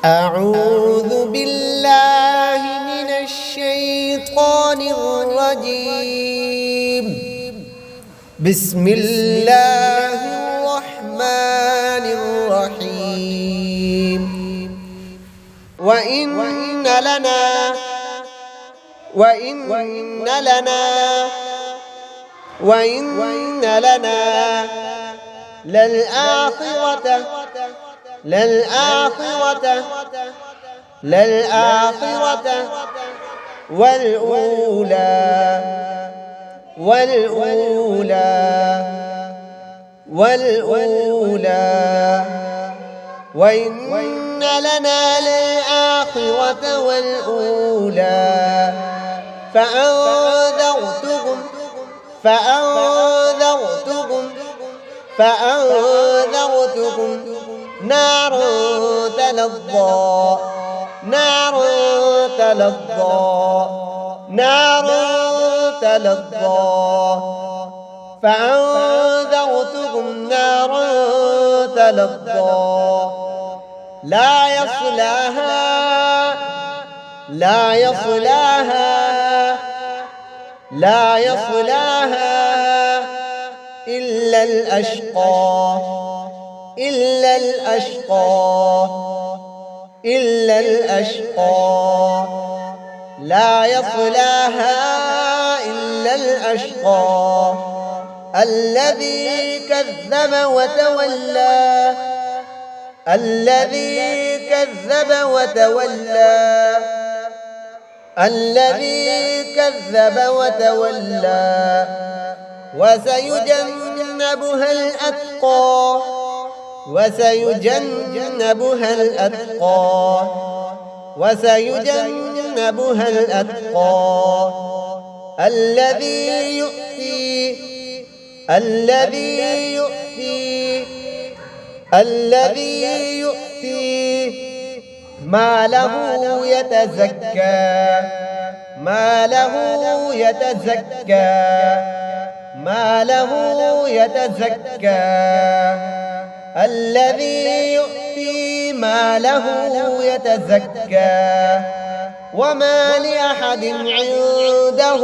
أعوذ بالله من الشيطان الرجيم. بسم الله الرحمن الرحيم. وإن لنا للآخرة والأولى وإن لنا للآخرة والأولى فأنذرتكم نارا تلظى لا يصلاها إلا الأشقى الذي كذب وتولى وسيجنبها الأتقى الذي يؤتي ماله يتزكى وما لأحد عنده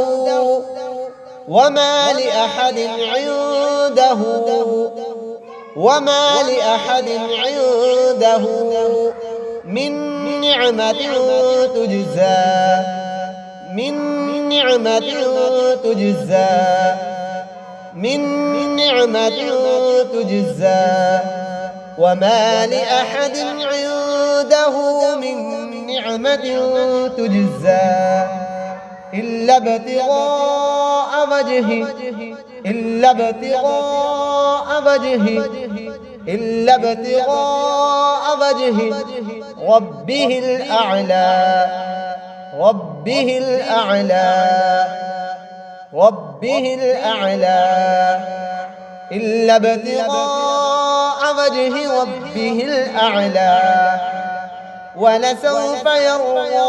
من نعمة تجزى وما لأحد عنده من نعمة تجزى إلا ابتغاء وجه ربه الأعلى ولسوف يرضى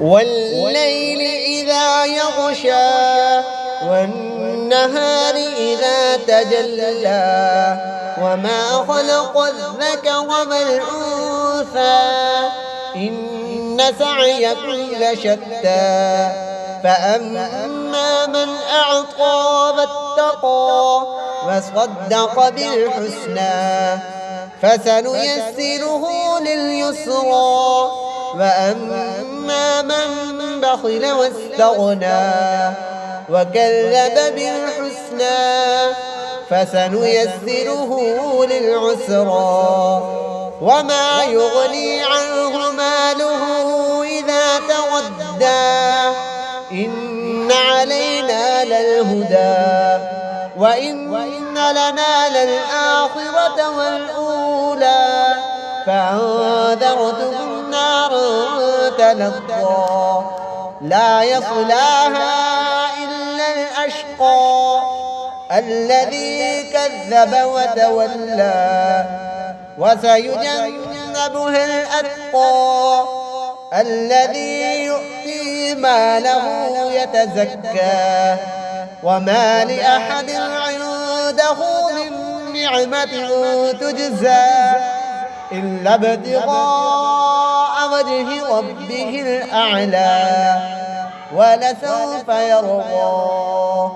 والليل إذا يغشى والنهار إذا تجلى وما خلق الذكر والأنثى إن سعيكم لشتى فأما من أعطى واتقى وصدق بالحسنى فسنيسره لليسرى وأما من بخل واستغنى وكذب بالحسنى فسنيسره للعسرى وما يغني عنه ماله إذا تردى إن علينا للهدى وإن لنا للآخرة والأولى فأنذرتكم نارا تلظى لا يصلاها إلا الأشقى الذي كذب وتولى وسيجنبها الأتقى الذي يؤتي ماله يتزكى وما لأحد عنده من نعمة تجزى إلا ابتغاء وجه ربه الأعلى ولسوف يرضى.